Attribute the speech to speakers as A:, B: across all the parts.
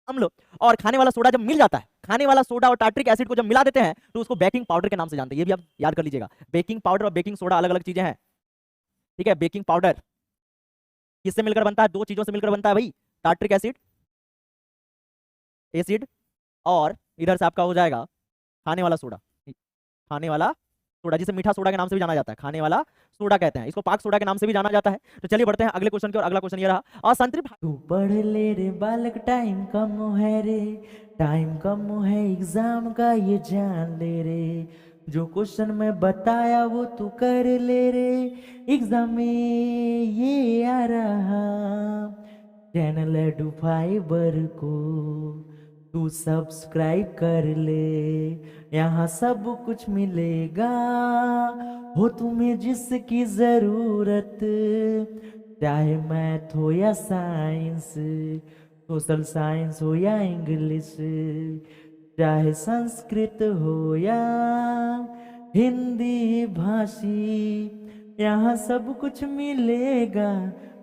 A: अम्ल। और खाने वाला सोडा जब मिल जाता है, खाने वाला सोडा और टार्ट्रिक एसिड को जब मिला देते हैं तो उसको बेकिंग पाउडर के नाम से जानते हैं। ये भी आप याद कर लीजिएगा, बेकिंग पाउडर और बेकिंग सोडा अलग अलग चीजें हैं। ठीक है, बेकिंग पाउडर किससे मिलकर बनता है? दो चीजों से मिलकर बनता है भाई, टार्ट्रिक एसिड एसिड और इधर से आपका हो जाएगा खाने वाला सोडा। खाने वाला सोडा जिसे मीठा सोडा के नाम से भी जाना जाता है, खाने वाला सोडा कहते हैं, इसको पाक सोडा के नाम से भी जाना जाता है। तो चलिए बढ़ते हैं अगले क्वेश्चन की ओर। अगला क्वेश्चन ये रहा, असंतृप्त।
B: तू पढ़ ले रे बालक, टाइम कम है रे, टाइम कम है एग्जाम का ये जान ले रे, जो क्वेश्चन मैं बताया वो तू कर ले रे, एग्जाम में ये आ रहा, चैनल एडू फाइबर को तू सब्सक्राइब कर ले, यहाँ सब कुछ मिलेगा, हो तुम्हें जिसकी जरूरत, चाहे मैथ हो या साइंस, सोशल साइंस हो या इंग्लिश, चाहे संस्कृत हो या हिंदी भाषी, यहाँ सब कुछ मिलेगा,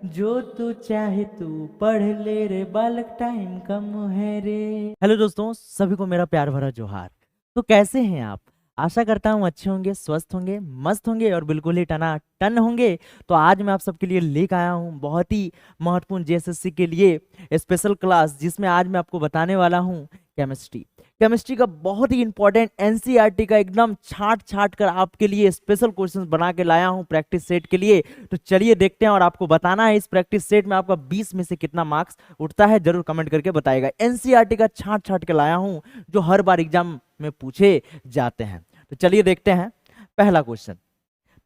B: जो तू चाहे तू पढ़ ले रे बालक, टाइम कम है रे।
A: हेलो दोस्तों, सभी को मेरा प्यार भरा जोहार। तो कैसे हैं आप? आशा करता हूँ अच्छे होंगे, स्वस्थ होंगे, मस्त होंगे और बिल्कुल ही टना टन होंगे। तो आज मैं आप सबके लिए लेकर आया हूँ बहुत ही महत्वपूर्ण जेएसएससी के लिए स्पेशल क्लास, जिसमें आज मैं आपको बताने वाला हूँ केमिस्ट्री। केमिस्ट्री का बहुत ही इंपॉर्टेंट एनसीईआरटी का एकदम छाट छाट कर आपके लिए स्पेशल क्वेश्चंस बना के लाया हूं प्रैक्टिस सेट के लिए। तो चलिए देखते हैं, और आपको बताना है इस प्रैक्टिस सेट में आपका 20 में से कितना मार्क्स उठता है, जरूर कमेंट करके बताइएगा। एनसीईआरटी का छाट छाट के लाया हूं जो हर बार एग्जाम में पूछे जाते हैं। तो चलिए देखते हैं पहला क्वेश्चन।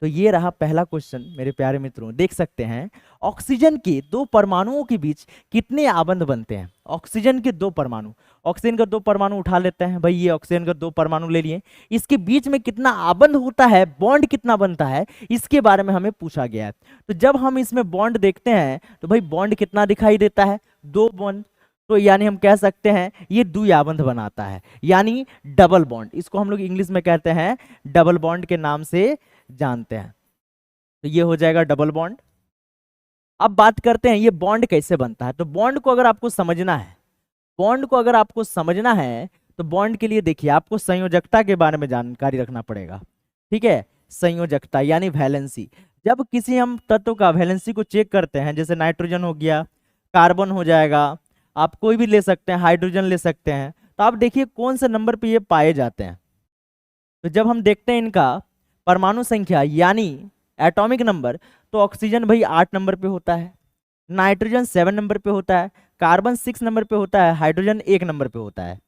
A: तो ये रहा पहला क्वेश्चन मेरे प्यारे मित्रों, देख सकते हैं ऑक्सीजन के दो परमाणुओं के बीच कितने आबंध बनते हैं? ऑक्सीजन के दो परमाणु, ऑक्सीजन का दो परमाणु उठा लेते हैं भाई, ये ऑक्सीजन का दो परमाणु ले लिए, इसके बीच में कितना आबंध होता है, बॉन्ड कितना बनता है, इसके बारे में हमें पूछा गया है। तो जब हम इसमें बॉन्ड देखते हैं तो भाई बॉन्ड कितना दिखाई देता है? दो बॉन्ड। तो यानी हम कह सकते हैं ये द्विआबंध बनाता है, यानी डबल बॉन्ड। इसको हम लोग इंग्लिश में कहते हैं डबल बॉन्ड के नाम से जानते हैं। तो ये हो जाएगा डबल बॉन्ड। अब बात करते हैं ये बॉन्ड कैसे बनता है। तो बॉन्ड को अगर आपको समझना है, बॉन्ड को अगर आपको समझना है तो बॉन्ड के लिए देखिए आपको संयोजकता के बारे में जानकारी रखना पड़ेगा। ठीक है, संयोजकता यानी वैलेंसी। जब किसी हम तत्व का वैलेंसी को चेक करते हैं, जैसे नाइट्रोजन हो गया, कार्बन हो जाएगा, आप कोई भी ले सकते हैं, हाइड्रोजन ले सकते हैं, तो आप देखिए कौन से नंबर पे ये पाए जाते हैं। तो जब हम देखते हैं इनका परमाणु संख्या यानी एटॉमिक नंबर, तो ऑक्सीजन भाई 8 नंबर पे होता है, नाइट्रोजन 7 नंबर पे होता है, कार्बन 6 नंबर पे होता है, हाइड्रोजन 1 नंबर पे होता है।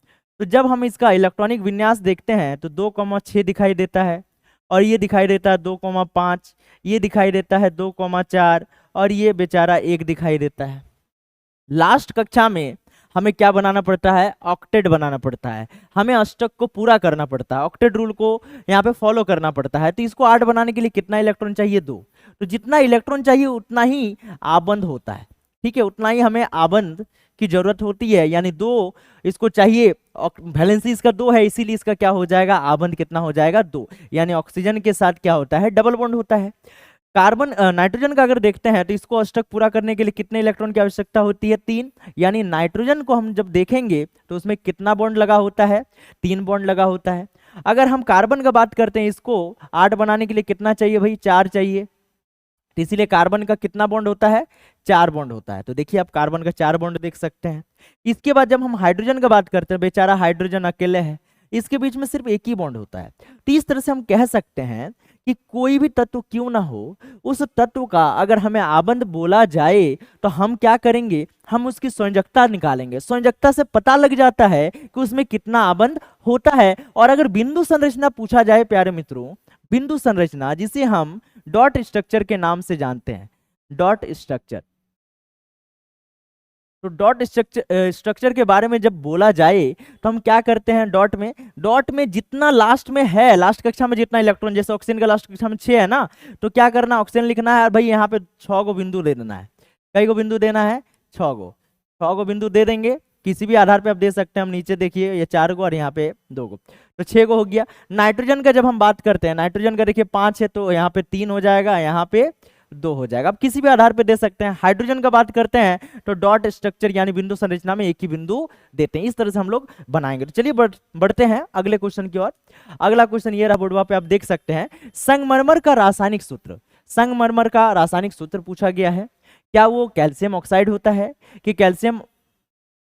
A: तो जब हम इसका इलेक्ट्रॉनिक विन्यास देखते हैं तो 2,6 दिखाई देता है, और ये दिखाई देता है 2,5, ये दिखाई देता है 2,4, और ये बेचारा 1 दिखाई देता है। लास्ट कक्षा में हमें क्या बनाना पड़ता है? ऑक्टेट बनाना पड़ता है, हमें अष्टक को पूरा करना पड़ता है, ऑक्टेट रूल को यहाँ पे फॉलो करना पड़ता है। तो इसको 8 बनाने के लिए कितना इलेक्ट्रॉन चाहिए? 2। तो जितना इलेक्ट्रॉन चाहिए उतना ही आबंध होता है। ठीक है, उतना ही हमें आबंध की जरूरत होती है, यानी 2 इसको चाहिए। वैलेंसी इसका 2 है, इसीलिए इसका क्या हो जाएगा? आबंध कितना हो जाएगा? 2। यानी ऑक्सीजन के साथ क्या होता है? डबल बॉन्ड होता है। कार्बन नाइट्रोजन का अगर देखते हैं तो इसको अष्टक पूरा करने के लिए कितने इलेक्ट्रॉन की आवश्यकता होती है? 3। यानी नाइट्रोजन को हम जब देखेंगे तो उसमें कितना बॉन्ड लगा होता है? 3 बॉन्ड लगा होता है। अगर हम कार्बन का बात करते हैं, इसको 8 बनाने के लिए कितना चाहिए भाई? 4 चाहिए। तो इसीलिए कार्बन का कितना बॉन्ड होता है? 4 बॉन्ड होता है। तो देखिए आप कार्बन का 4 बॉन्ड देख सकते हैं। इसके बाद जब हम हाइड्रोजन का बात करते हैं, बेचारा हाइड्रोजन अकेले है, इसके बीच में सिर्फ 1 ही बॉन्ड होता है। तो इस तरह से हम कह सकते हैं कि कोई भी तत्व क्यों ना हो, उस तत्व का अगर हमें आबंध बोला जाए तो हम क्या करेंगे? हम उसकी संयोजकता निकालेंगे। संयोजकता से पता लग जाता है कि उसमें कितना आबंध होता है। और अगर बिंदु संरचना पूछा जाए प्यारे मित्रों, बिंदु संरचना जिसे हम डॉट स्ट्रक्चर के नाम से जानते हैं, डॉट स्ट्रक्चर। तो डॉट स्ट्रक्चर के बारे में जब बोला जाए तो हम क्या करते हैं? डॉट में जितना लास्ट में है, लास्ट कक्षा में जितना इलेक्ट्रॉन, जैसे ऑक्सीजन का लास्ट कक्षा में 6 है ना, तो क्या करना? ऑक्सीजन लिखना है और भाई यहाँ पे 6 गो बिंदु दे देना है। कई गो बिंदु देना है? 6 गो। 6 गो बिंदु दे देंगे, किसी भी आधार पे आप दे सकते हैं। हम नीचे देखिए ये 4 गो और यहाँ पे 2 गो, तो 6 गो हो गया। नाइट्रोजन का जब हम बात करते हैं, नाइट्रोजन का देखिए 5 है, तो यहाँ पे 3 हो जाएगा, यहाँ पे 2 हो जाएगा। अब किसी भी आधार पे दे सकते हैं। हाइड्रोजन का बात करते हैं तो डॉट स्ट्रक्चर यानी बिंदु संरचना में एक ही बिंदु देते हैं। इस तरह से हम लोग बनाएंगे। तो चलिए बढ़ते हैं अगले क्वेश्चन की ओर। अगला क्वेश्चन ये रहा बोर्डवा पे, आप देख सकते हैं संगमरमर का रासायनिक सूत्र। संगमरमर का रासायनिक सूत्र पूछा गया है। क्या वो कैल्शियम ऑक्साइड होता है, कि कैल्शियम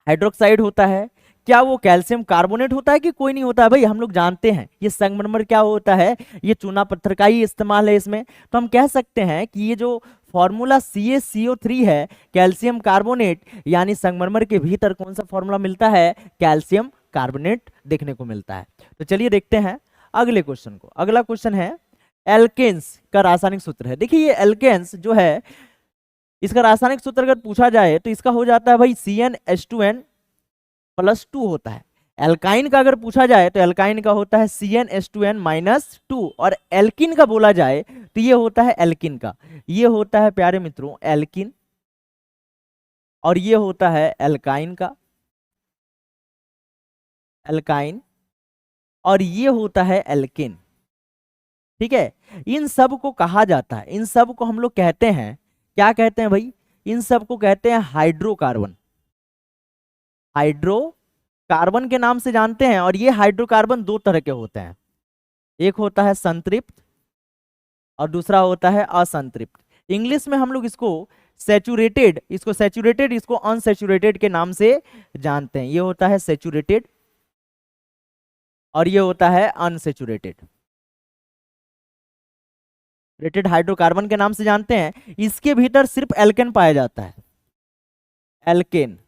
A: हाइड्रोक्साइड होता है, क्या वो कैल्शियम कार्बोनेट होता है, कि कोई नहीं होता है? भाई हम लोग जानते हैं ये संगमरमर क्या होता है, ये चूना पत्थर का ही इस्तेमाल है इसमें। तो हम कह सकते हैं कि ये जो फॉर्मूला CaCO3 है, कैल्शियम कार्बोनेट, यानी संगमरमर के भीतर कौन सा फॉर्मूला मिलता है? कैल्शियम कार्बोनेट देखने को मिलता है। तो चलिए देखते हैं अगले क्वेश्चन को। अगला क्वेश्चन है एल्केन्स का रासायनिक सूत्र है। देखिए ये एल्केन्स जो है, इसका रासायनिक सूत्र अगर पूछा जाए तो इसका हो जाता है भाई CnH2n+2 होता है। एल्काइन का अगर पूछा जाए तो एल्काइन का होता है CnH2n-2, और एल्किन का बोला जाए तो ये होता है एल्किन का, ये होता है प्यारे मित्रों एल्किन, और ये होता है एल्काइन का, एल्काइन, और ये होता है एल्किन। ठीक है, इन सब को कहा जाता है, इन सब को हम लोग कहते हैं, क्या कहते हैं भाई? इन सब को कहते हैं हाइड्रोकार्बन। हाइड्रोकार्बन के नाम से जानते हैं। और ये हाइड्रोकार्बन 2 तरह के होते हैं, एक होता है संतृप्त और दूसरा होता है असंतृप्त। इंग्लिश में हम लोग इसको सैचुरेटेड, इसको अनसैचुरेटेड के नाम से जानते हैं। ये होता है सैचुरेटेड और ये होता है अनसैचुरेटेड। रेटेड हाइड्रोकार्बन के नाम से जानते हैं। इसके भीतर सिर्फ एल्केन पाया जाता है, एल्केन,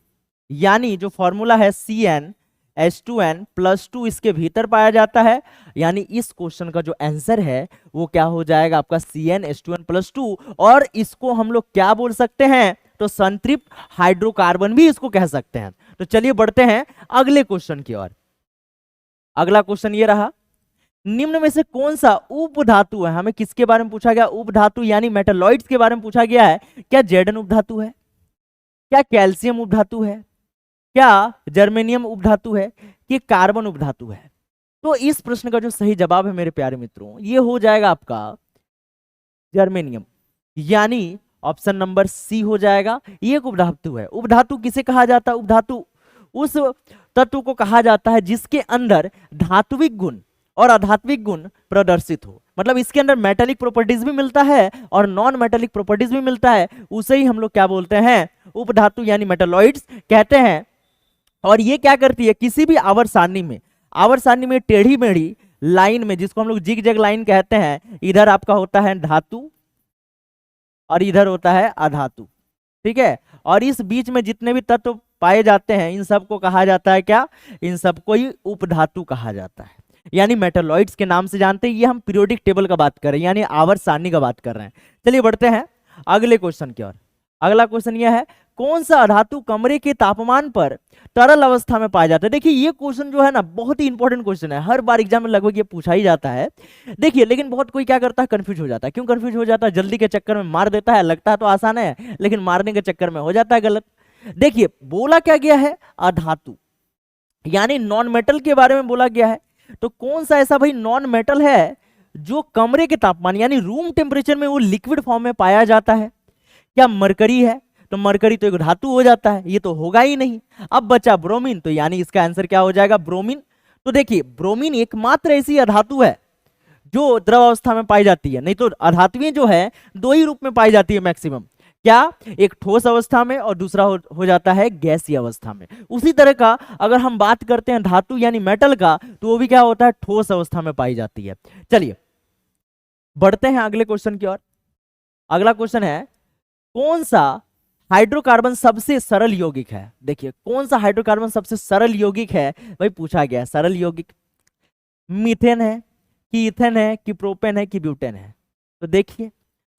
A: यानी जो फॉर्मूला है CnH2n+2 इसके भीतर पाया जाता है। यानी इस क्वेश्चन का जो आंसर है वो क्या हो जाएगा आपका CnH2n+2। और इसको हम लोग क्या बोल सकते हैं? तो संतृप्त हाइड्रोकार्बन भी इसको कह सकते हैं। तो चलिए बढ़ते हैं अगले क्वेश्चन की ओर। अगला क्वेश्चन ये रहा, निम्न में से कौन सा उपधातु है? हमें किसके बारे में पूछा गया? उपधातु यानी मेटालॉइड्स के बारे में पूछा गया है। क्या Zn उपधातु है, क्या कैल्शियम उपधातु है, क्या जर्मेनियम उपधातु है, कि कार्बन उपधातु है? तो इस प्रश्न का जो सही जवाब है मेरे प्यारे मित्रों, ये हो जाएगा आपका जर्मेनियम, यानी ऑप्शन नंबर सी हो जाएगा। ये एक उपधातु है। उपधातु किसे कहा जाता है? उपधातु उस तत्व को कहा जाता है जिसके अंदर धात्विक गुण और अधात्विक गुण प्रदर्शित हो। मतलब इसके अंदर मेटालिक प्रॉपर्टीज भी मिलता है और नॉन मेटालिक प्रॉपर्टीज भी मिलता है। उसे ही हम लोग क्या बोलते हैं? उपधातु यानी मेटालॉइड्स कहते हैं। और ये क्या करती है? किसी भी आवर्त सारणी में टेढ़ी मेढ़ी लाइन में, जिसको हम लोग जिग जैग लाइन कहते हैं, इधर आपका होता है धातु और इधर होता है अधातु। ठीक है, और इस बीच में जितने भी तत्व पाए जाते हैं इन सबको कहा जाता है क्या? इन सबको ही उपधातु कहा जाता है, यानी मेटालॉइड्स के नाम से जानते हैं। ये हम पीरियोडिक टेबल का बात कर रहे हैं, यानी आवर्त सारणी का बात कर रहे हैं। चलिए बढ़ते हैं अगले क्वेश्चन की ओर। अगला क्वेश्चन यह है, कौन सा अधातु कमरे के तापमान पर तरल अवस्था में पाया जाता है? देखिए ये क्वेश्चन जो है ना बहुत ही इंपॉर्टेंट क्वेश्चन है, हर बार एग्जाम में लगभग ये पूछा ही जाता है। देखिए लेकिन बहुत कोई क्या करता है, कंफ्यूज हो जाता है। क्यों कंफ्यूज हो जाता है? जल्दी के चक्कर में मार देता है, लगता है तो आसान है लेकिन मारने के चक्कर में हो जाता है गलत। देखिए बोला क्या गया है? अधातु यानी नॉन मेटल के बारे में बोला गया है। तो कौन सा ऐसा भाई नॉन मेटल है जो कमरे के तापमान यानी रूम टेम्परेचर में वो लिक्विड फॉर्म में पाया जाता है? क्या मरकरी है? तो मरकरी तो एक धातु हो जाता है, ये तो होगा ही नहीं। अब बचा ब्रोमीन, तो यानी इसका आंसर क्या हो जाएगा? ब्रोमीन। तो देखिए ब्रोमीन एकमात्र ऐसी अधातु है जो द्रव अवस्था में पाई जाती है, नहीं तो अधातुएं जो है 2 ही रूप में पाई जाती है मैक्सिमम। क्या? एक ठोस अवस्था में और दूसरा हो जाता है गैसीय अवस्था में। उसी तरह का अगर हम बात करते हैं धातु यानी मेटल का, तो वो भी क्या होता है? ठोस अवस्था में पाई जाती है। चलिए बढ़ते हैं अगले क्वेश्चन की ओर। अगला क्वेश्चन है, कौन सा हाइड्रोकार्बन सबसे सरल यौगिक है? देखिए कौन सा हाइड्रोकार्बन सबसे सरल यौगिक है भाई पूछा गया है। सरल यौगिक मीथेन है कि इथेन है कि प्रोपेन है कि ब्यूटेन है? तो देखिए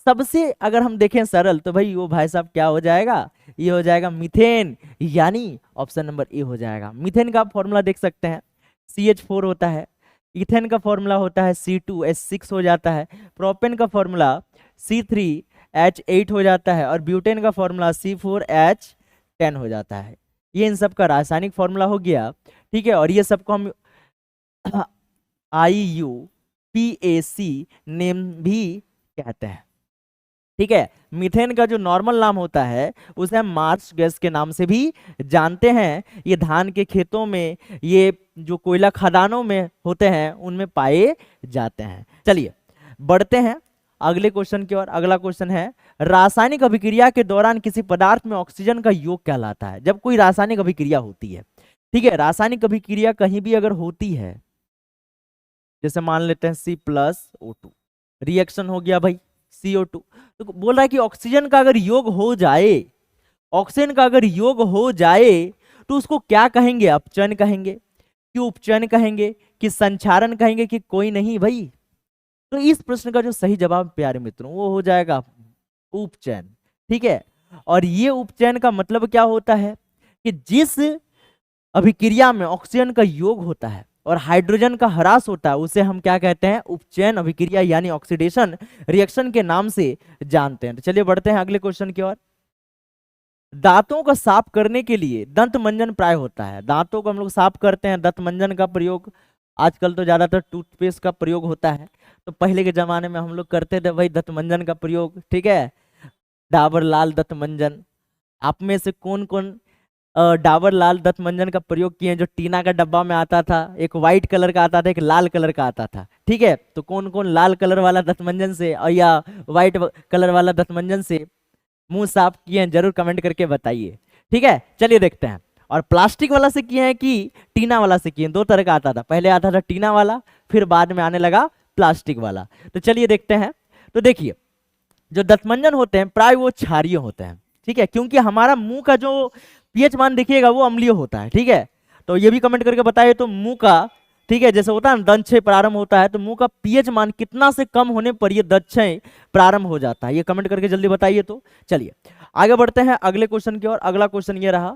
A: सबसे अगर हम देखें सरल, तो भाई वो भाई साहब क्या हो जाएगा? ये हो जाएगा मीथेन, यानी ऑप्शन नंबर ए हो जाएगा। मीथेन का फॉर्मूला देख सकते हैं CH4 होता है, इथेन का फॉर्मूला होता है C2H6 हो जाता है, प्रोपेन का फॉर्मूला C3H8 हो जाता है और ब्यूटेन का फॉर्मूला C4H10 हो जाता है। ये इन सब का रासायनिक फॉर्मूला हो गया। ठीक है, और ये सबको हम IUPAC नेम भी कहते हैं। ठीक है, मीथेन का जो नॉर्मल नाम होता है उसे हम मार्स गैस के नाम से भी जानते हैं। ये धान के खेतों में, ये जो कोयला खदानों में होते हैं उनमें पाए जाते हैं। चलिए बढ़ते हैं अगले क्वेश्चन की ओर। अगला क्वेश्चन है, रासायनिक अभिक्रिया के दौरान किसी पदार्थ में ऑक्सीजन का योग कहलाता है। जब कोई रासायनिक अभिक्रिया होती है, ठीक है, रासायनिक अभिक्रिया कहीं भी अगर होती है, जैसे मान लेते हैं C+O2 रिएक्शन हो गया भाई CO2, तो बोल रहा है कि ऑक्सीजन का अगर योग हो जाए, ऑक्सीजन का अगर योग हो जाए तो उसको क्या कहेंगे? अपचयन कहेंगे कि उपचयन कहेंगे कि संचारण कहेंगे कि कोई नहीं भाई? तो इस प्रश्न का जो सही जवाब प्यारे मित्रों वो हो जाएगा उपचयन। ठीक है, और ये उपचयन का मतलब क्या होता है कि जिस अभिक्रिया में ऑक्सीजन का योग होता है और हाइड्रोजन का ह्रास होता है उसे हम क्या कहते हैं? उपचयन अभिक्रिया यानी ऑक्सीडेशन रिएक्शन के नाम से जानते हैं। तो चलिए बढ़ते हैं अगले क्वेश्चन की ओर। दांतों को साफ करने के लिए दंत मंजन प्राय होता है। दांतों को हम लोग साफ करते हैं, दंत मंजन का प्रयोग आजकल तो ज्यादातर टूथपेस्ट का प्रयोग होता है, तो पहले के जमाने में हम लोग करते थे भाई दंत मंजन का प्रयोग। ठीक है, डाबर लाल दंत मंजन। आप में से कौन कौन डाबर लाल दंत मंजन का प्रयोग किए? जो टीना का डब्बा में आता था, एक व्हाइट कलर का आता था, एक लाल कलर का आता था। ठीक है, तो कौन कौन लाल कलर वाला दंत मंजन से और या व्हाइट कलर वाला दंत मंजन से मुंह साफ किए हैं, जरूर कमेंट करके बताइए। ठीक है, चलिए देखते हैं। और प्लास्टिक वाला से किए हैं कि टीना वाला से किए हैं? दो तरह का आता था, पहले आता था टीना वाला, फिर बाद में आने लगा प्लास्टिक वाला। तो चलिए देखते हैं। तो देखिए, जो दंतमंजन होते हैं प्राय वो क्षारीय होते हैं। ठीक है, क्योंकि हमारा मुंह का जो पीएच मान देखिएगा वो अम्लीय होता है। ठीक है, तो ये भी कमेंट करके बताइए। तो मुंह का, ठीक है, जैसे होता है ना दंत क्षय प्रारंभ होता है, तो मुंह का पीएच मान कितना से कम होने पर ये दंत क्षय प्रारंभ हो जाता है? ये कमेंट करके जल्दी बताइए। तो चलिए आगे बढ़ते हैं अगले क्वेश्चन की ओर। अगला क्वेश्चन ये रहा,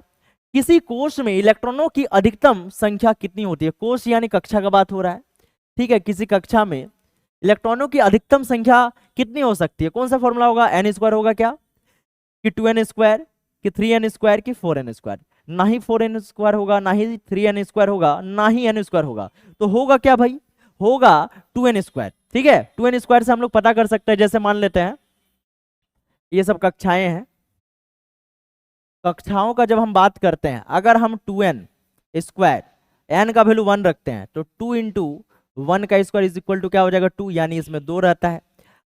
A: किसी कोश में इलेक्ट्रॉनों की अधिकतम संख्या कितनी होती है? कोश यानी कक्षा का बात हो रहा है। ठीक है, किसी कक्षा में इलेक्ट्रॉनों की अधिकतम संख्या कितनी हो सकती है? कौन सा फॉर्मूला होगा? n² होगा क्या? कि 2n² कि 3n² कि 4n²? ना ही 4n² होगा, ना ही 3n² होगा, ना ही n² होगा। तो होगा क्या भाई? होगा 2n²। ठीक है, 2n² से हम लोग पता कर सकते हैं। जैसे मान लेते हैं ये सब कक्षाएं हैं, कक्षाओं का जब हम बात करते हैं, अगर हम 2n², n का वैल्यू 1 रखते हैं, तो 2 इंटू 1 का स्क्वायर इज इक्वल टू क्या हो जाएगा? 2, यानी इसमें 2 रहता है।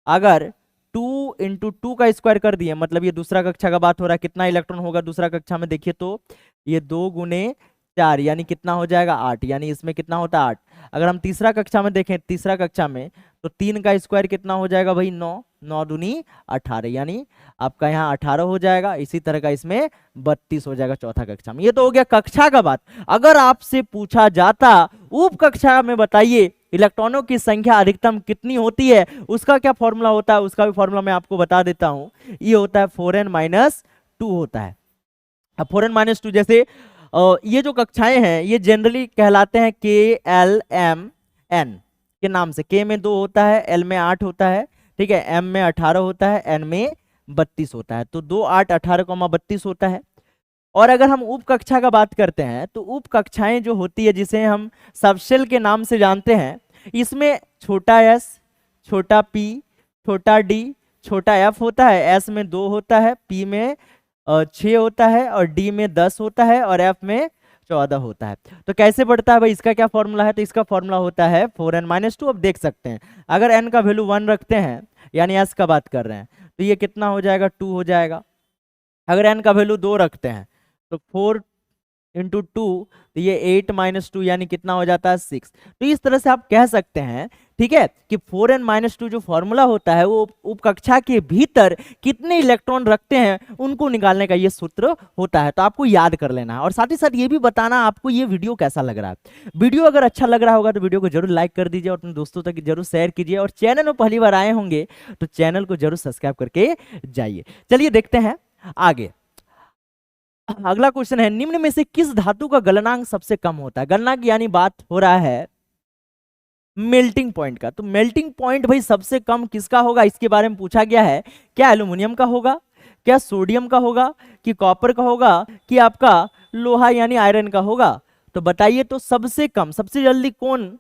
A: अगर 2 इंटू 2 का स्क्वायर कर दिए, मतलब ये दूसरा कक्षा का बात हो रहा है, कितना इलेक्ट्रॉन होगा दूसरा कक्षा में? देखिए तो ये 2 गुने 4 यानी कितना हो जाएगा? 8, यानी इसमें कितना होता है? 8। अगर हम तीसरा कक्षा में देखें, तीसरा कक्षा में, तो 3 का स्क्वायर कितना हो जाएगा भाई? 9, 9 दूनी 18, यानी आपका यहाँ 18 हो जाएगा। इसी तरह का इसमें 32 हो जाएगा चौथा कक्षा में। ये तो हो गया कक्षा का बात। अगर आपसे पूछा जाता उप कक्षा में बताइए इलेक्ट्रॉनों की संख्या अधिकतम कितनी होती है, उसका क्या फॉर्मूला होता है? उसका भी फॉर्मूला मैं आपको बता देता हूं। ये होता है 4n-2 होता है। अब 4n-2 जैसे ये जो कक्षाएं हैं ये जनरली कहलाते हैं KLMN के नाम से। K में 2 होता है, L में 8 होता है, ठीक है, M में 18 होता है, N में 32 होता है। तो 2, 8, 18, 32 होता है। और अगर हम उप कक्षा का बात करते हैं तो उप कक्षाएं जो होती है जिसे हम सबशेल के नाम से जानते हैं, इसमें छोटा s, छोटा p, छोटा d, छोटा f होता है। s में 2 होता है, p में 6 होता है, और d में 10 होता है, और f में 14 होता है। तो कैसे बढ़ता है भाई? इसका क्या फॉर्मूला है? तो इसका फॉर्मूला होता है 4n-2। अब देख सकते हैं अगर n का वैल्यू 1 रखते हैं, यानी s का बात कर रहे हैं, तो ये कितना हो जाएगा? 2 हो जाएगा। अगर n का वैल्यू 2 रखते हैं तो 4 इंटू 2, तो ये 8-2 यानी कितना हो जाता है? 6। तो इस तरह से आप कह सकते हैं, ठीक है, कि 4n-2 जो फॉर्मूला होता है वो उप कक्षा के भीतर कितने इलेक्ट्रॉन रखते हैं उनको निकालने का ये सूत्र होता है। तो आपको याद कर लेना है, और साथ ही साथ ये भी बताना आपको ये वीडियो कैसा लग रहा है। वीडियो अगर अच्छा लग रहा होगा तो वीडियो को जरूर लाइक कर दीजिए और अपने दोस्तों तक जरूर शेयर कीजिए, और चैनल में पहली बार आए होंगे तो चैनल को जरूर सब्सक्राइब करके जाइए। चलिए देखते हैं आगे। अगला क्वेश्चन है, निम्न में से किस धातु का गलनांक सबसे कम होता है? गलनांक यानी बात हो रहा है मेल्टिंग पॉइंट का। तो मेल्टिंग पॉइंट भाई सबसे कम किसका होगा, इसके बारे में पूछा गया है। क्या एल्यूमिनियम का होगा, क्या सोडियम का होगा, कि कॉपर का होगा, कि आपका लोहा यानी आयरन का होगा? तो बताइए तो सबसे कम, सबसे जल्दी कौन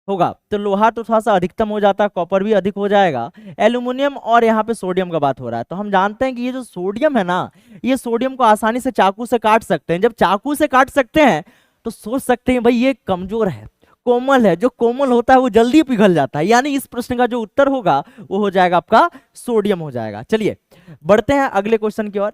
A: होगा तो लोहा तो थोड़ा सा अधिकतम हो जाता है, कॉपर भी अधिक हो जाएगा, एल्यूमिनियम और यहाँ पे सोडियम का बात हो रहा है। तो हम जानते हैं कि ये जो सोडियम है ना, ये सोडियम को आसानी से चाकू से काट सकते हैं। जब चाकू से काट सकते हैं तो सोच सकते हैं भाई ये कमजोर है, कोमल है, जो कोमल होता है वो जल्दी पिघल जाता है, यानी इस प्रश्न का जो उत्तर होगा वो हो जाएगा आपका सोडियम हो जाएगा। चलिए बढ़ते हैं अगले क्वेश्चन की ओर।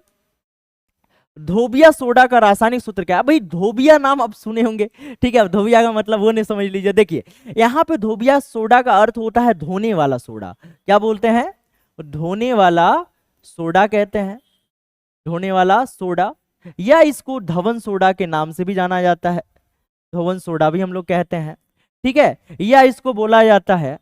A: धोबिया सोडा का रासायनिक सूत्र क्या है? भाई धोबिया नाम आप सुने होंगे, ठीक है, अब धोबिया का मतलब वो नहीं समझ लीजिए। देखिए यहाँ पे धोबिया सोडा का अर्थ होता है धोने वाला सोडा। क्या बोलते हैं? धोने वाला सोडा कहते हैं, धोने वाला सोडा, या इसको धवन सोडा के नाम से भी जाना जाता है, धवन सोडा भी हम लोग कहते हैं, ठीक है, या इसको बोला जाता है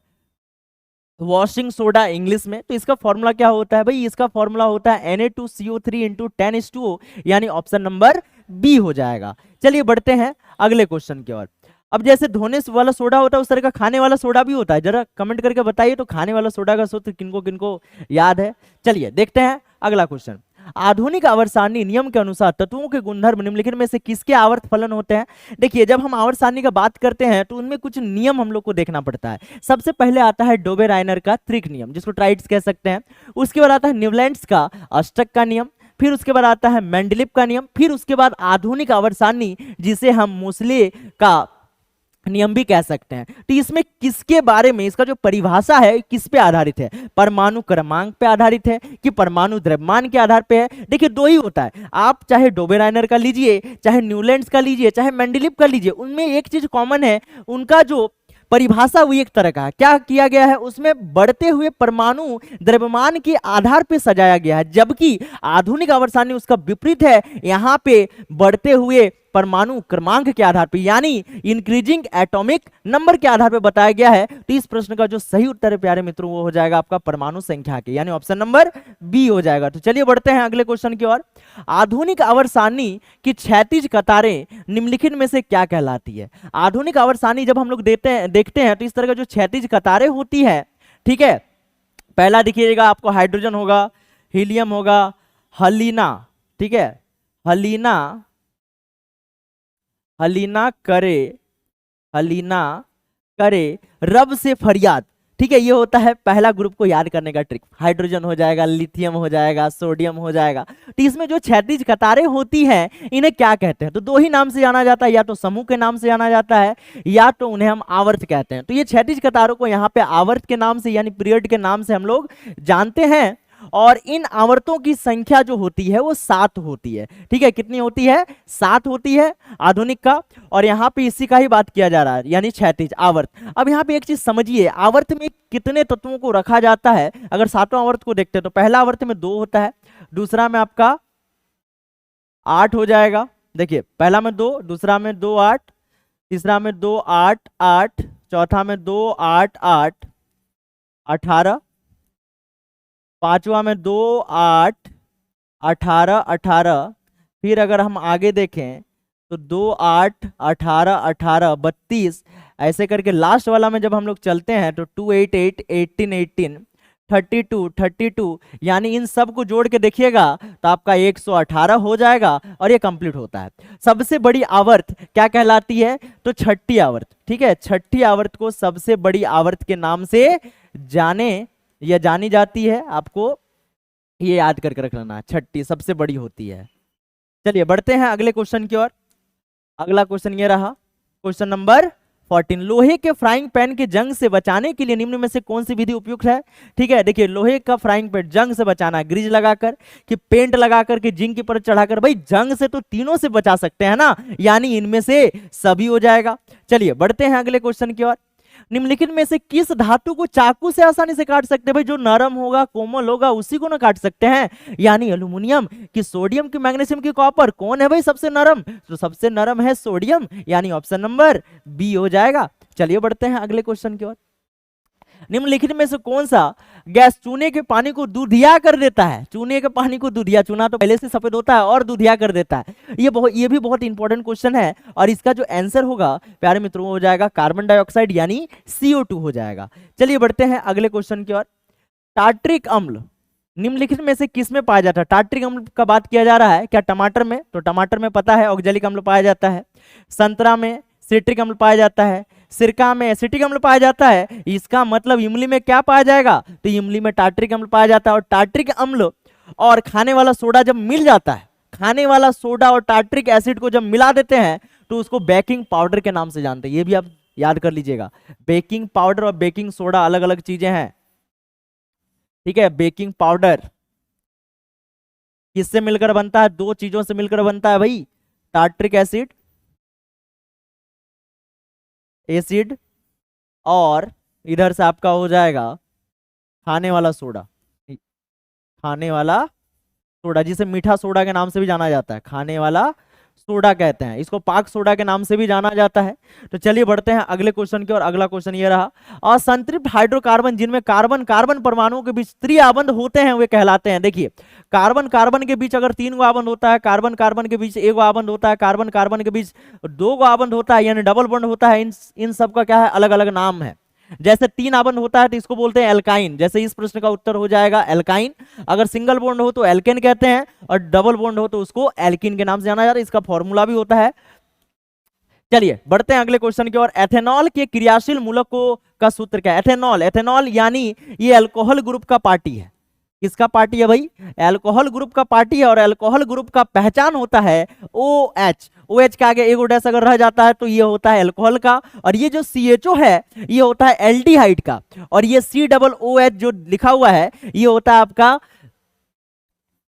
A: वॉशिंग सोडा इंग्लिश में। तो इसका फॉर्मूला क्या होता है भाई? इसका फॉर्मूला होता है Na2CO3 इंटू 10:2, यानी ऑप्शन नंबर बी हो जाएगा। चलिए बढ़ते हैं अगले क्वेश्चन की ओर। अब जैसे धोने वाला सोडा होता है उस तरह का खाने वाला सोडा भी होता है, जरा कमेंट करके बताइए तो खाने वाला सोडा का सूत्र किनको किनको याद है। चलिए देखते हैं अगला क्वेश्चन। आधुनिक आवर्त सारणी नियम के अनुसार तत्वों के गुणधर्म निम्नलिखित में से किसके आवर्त फलन होते हैं? देखिए जब हम आवर्त सारणी का बात करते हैं तो उनमें कुछ नियम हम लोग को देखना पड़ता है। सबसे पहले आता है डोबे-राइनर का त्रिक नियम, जिसको ट्राइड्स कह सकते हैं। उसके बाद आता है न्यूलैंड्स का अष्टक का नियम, फिर उसके बाद आता है मेंडलीव का नियम, फिर उसके बाद आधुनिक आवर्त सारणी जिसे हम मोसले का नियम भी कह सकते हैं। तो इसमें किसके बारे में, इसका जो परिभाषा है किस पे आधारित है? परमाणु क्रमांक पे आधारित है कि परमाणु द्रव्यमान के आधार पे है? देखिए दो ही होता है, आप चाहे डोबे-राइनर का लीजिए, चाहे न्यूलैंड्स का लीजिए, चाहे मेंडलीव का लीजिए, उनमें एक चीज कॉमन है, उनका जो परिभाषा वो एक तरह का है। क्या किया गया है? उसमें बढ़ते हुए परमाणु द्रव्यमान के आधार पे सजाया गया है, जबकि आधुनिक आवर्त सारणी उसका विपरीत है, यहाँ पे बढ़ते हुए परमाणु क्रमांक के आधार पे यानी इंक्रीजिंग एटॉमिक नंबर के आधार पे बताया गया है। तो इस प्रश्न का जो सही उत्तर है प्यारे मित्रों वो हो जाएगा आपका परमाणु संख्या के, यानी ऑप्शन नंबर बी हो जाएगा। तो चलिए बढ़ते हैं अगले क्वेश्चन की ओर। आधुनिक आवर्त सारणी की क्षैतिज कतारें निम्नलिखित में से क्या कहलाती है? आधुनिक आवर्त सारणी जब हम लोग देखते हैं तो इस तरह का जो क्षैतिज कतारें होती है, ठीक है, पहला दिखिएगा आपको हाइड्रोजन होगा, हीलियम होगा, हलीना, ठीक है, हलीना, हलीना करे, हलीना करे, रब से फरियाद, ठीक है, ये होता है पहला ग्रुप को याद करने का ट्रिक। हाइड्रोजन हो जाएगा, लिथियम हो जाएगा, सोडियम हो जाएगा। तो इसमें जो क्षैतिज कतारें होती हैं इन्हें क्या कहते हैं? तो दो ही नाम से जाना जाता है, या तो समूह के नाम से जाना जाता है या तो उन्हें हम आवर्त कहते हैं। तो ये क्षैतिज कतारों को यहाँ पे आवर्त के नाम से यानी पीरियड के नाम से हम लोग जानते हैं। और इन आवर्तों की संख्या जो होती है वो 7 होती है, ठीक है, कितनी होती है? 7 होती है आधुनिक का। और यहाँ पे इसी का ही बात किया जा रहा है, यानी क्षैतिज आवर्त। अब यहाँ पे एक चीज समझिए, आवर्त में कितने तत्वों को रखा जाता है? अगर सातों आवर्त को देखते हैं तो पहला आवर्त में 2 होता है, दूसरा में आपका 8 हो जाएगा। देखिए पहला में 2, दूसरा में 2 8, तीसरा में 2 8 8, चौथा में 2 8 8 18, पांचवा में 2 8 18 18, फिर अगर हम आगे देखें तो 2 8 18 18 32, ऐसे करके लास्ट वाला में जब हम लोग चलते हैं तो 2 8 8 18 18 32 32, यानी इन सब को जोड़ के देखिएगा तो आपका 118 हो जाएगा और ये कंप्लीट होता है। सबसे बड़ी आवर्त क्या कहलाती है? तो छठी आवर्त, ठीक है, छठी आवर्त को सबसे बड़ी आवर्त के नाम से जाने या जानी जाती है। आपको ये याद करके रख लेना, छठी सबसे बड़ी होती है। चलिए बढ़ते हैं अगले क्वेश्चन की ओर। अगला क्वेश्चन ये रहा, क्वेश्चन नंबर 14। लोहे के फ्राइंग पैन के जंग से बचाने के लिए निम्न में से कौन सी विधि उपयुक्त है? ठीक है, देखिए लोहे का फ्राइंग पैन जंग से बचाना, ग्रीज लगाकर कि पेंट लगाकर कि जिंक की परत चढ़ाकर? भाई जंग से तो तीनों से बचा सकते हैं ना, यानी इनमें से सभी हो जाएगा। चलिए बढ़ते हैं अगले क्वेश्चन की ओर। निम्नलिखित में से किस धातु को चाकू से आसानी से काट सकते हैं? भाई जो नरम होगा, कोमल होगा, उसी को ना काट सकते हैं, यानी एल्यूमिनियम की, सोडियम की, मैग्नीशियम की, कॉपर? कौन है भाई सबसे नरम? तो सबसे नरम है सोडियम, यानी ऑप्शन नंबर बी हो जाएगा। चलिए बढ़ते हैं अगले क्वेश्चन की ओर। निम्नलिखित में से कौन सा गैस चूने के पानी को दूधिया कर देता है? चूने के पानी को दूधिया, चूना तो पहले से सफेद होता है और दूधिया कर देता है। ये भी बहुत इंपॉर्टेंट क्वेश्चन है और इसका जो आंसर होगा प्यारे मित्रों हो जाएगा कार्बन डाइऑक्साइड, यानी CO2 हो जाएगा। चलिए बढ़ते हैं अगले क्वेश्चन की ओर। टार्ट्रिक अम्ल निम्नलिखित में से किस में पाया जाता है? टार्ट्रिक अम्ल का बात किया जा रहा है क्या टमाटर में? तो टमाटर में पता है ऑक्जेलिक अम्ल पाया जाता है, संतरा में सिट्रिक अम्ल पाया जाता है, सिरका में एसिटिक अम्ल पाया जाता है, इसका मतलब इमली में क्या पाया जाएगा, तो इमली में टार्ट्रिक अम्ल पाया जाता है। और टार्ट्रिक अम्ल और खाने वाला सोडा जब मिल जाता है, खाने वाला सोडा और टार्ट्रिक एसिड को जब मिला देते हैं तो उसको बेकिंग पाउडर के नाम से जानते हैं। ये भी आप याद कर लीजिएगा, बेकिंग पाउडर और बेकिंग सोडा अलग अलग चीजें हैं, ठीक है। बेकिंग पाउडर किससे मिलकर बनता है, दो चीजों से मिलकर बनता है भाई, टार्ट्रिक एसिड और इधर से आपका हो जाएगा खाने वाला सोडा, खाने वाला सोडा जिसे मीठा सोडा के नाम से भी जाना जाता है, खाने वाला सोडा कहते हैं, इसको पाक सोडा के नाम से भी जाना जाता है। तो चलिए बढ़ते हैं अगले क्वेश्चन की और अगला क्वेश्चन ये रहा, असंतृप्त हाइड्रोकार्बन जिनमें कार्बन कार्बन परमाणुओं के बीच त्रिआबंध होते हैं वे कहलाते हैं। देखिए कार्बन कार्बन के बीच अगर 3 गो आबंध होता है, कार्बन कार्बन के बीच 1 गो आबंध होता है, कार्बन कार्बन के बीच 2 गो आबंध होता है, यानी डबल बॉन्ड होता है, इन सब का क्या है, अलग अलग नाम है। जैसे 3 आबंध होता है तो इसको बोलते हैं एल्काइन, जैसे इस प्रश्न का उत्तर हो जाएगा एल्काइन। अगर सिंगल बॉन्ड हो तो एल्केन कहते हैं, और डबल बॉन्ड हो तो उसको एल्किन के नाम से जाना जाता है, इसका फॉर्मूला भी होता है। चलिए बढ़ते हैं अगले क्वेश्चन की ओर, एथेनॉल के क्रियाशील मूलक को का सूत्र क्या है। एथेनॉल, एथेनॉल यानी ये अल्कोहल ग्रुप का पार्टी है। किसका पार्टी है भाई, अल्कोहल ग्रुप का पार्टी है, और अल्कोहल ग्रुप का पहचान होता है OH। OH के आगे एक डैश अगर रह जाता है तो ये होता है अल्कोहल का, और ये जो CHO है ये होता है एल्डिहाइड का, और ये COOH जो लिखा हुआ है ये होता है आपका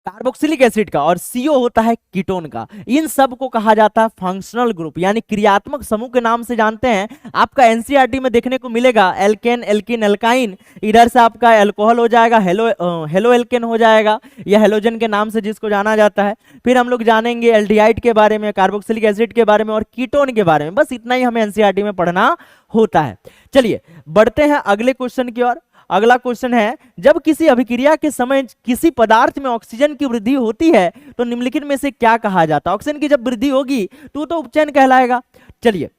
A: कार्बोक्सिलिक एसिड का, और CO होता है कीटोन का। इन सब को कहा जाता है फंक्शनल ग्रुप यानी क्रियात्मक समूह के नाम से जानते हैं। आपका एनसीईआरटी में देखने को मिलेगा एल्केन, एल्किन, एल्काइन, इधर से आपका अल्कोहल हो जाएगा, हेलो एल्केन हो जाएगा, या हेलोजन के नाम से जिसको जाना जाता है। फिर हम लोग जानेंगे एल्डिहाइड के बारे में, कार्बोक्सिलिक एसिड के बारे में और कीटोन के बारे में। बस इतना ही हमें एनसीईआरटी में पढ़ना होता है। चलिए बढ़ते हैं अगले क्वेश्चन की ओर। अगला क्वेश्चन है, जब किसी अभिक्रिया के समय किसी पदार्थ में ऑक्सीजन की वृद्धि होती है तो निम्नलिखित में से क्या कहा जाता है। ऑक्सीजन की जब वृद्धि होगी तो उपचयन कहलाएगा। चलिए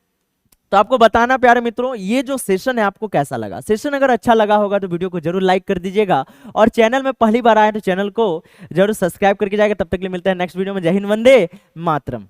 A: तो आपको बताना प्यारे मित्रों, ये जो सेशन है आपको कैसा लगा। सेशन अगर अच्छा लगा होगा तो वीडियो को जरूर लाइक कर दीजिएगा, और चैनल में पहली बार आए तो चैनल को जरूर सब्सक्राइब करके जाएगा। तब तक के लिए मिलते हैं नेक्स्ट वीडियो में। जय हिंद, वंदे मातरम।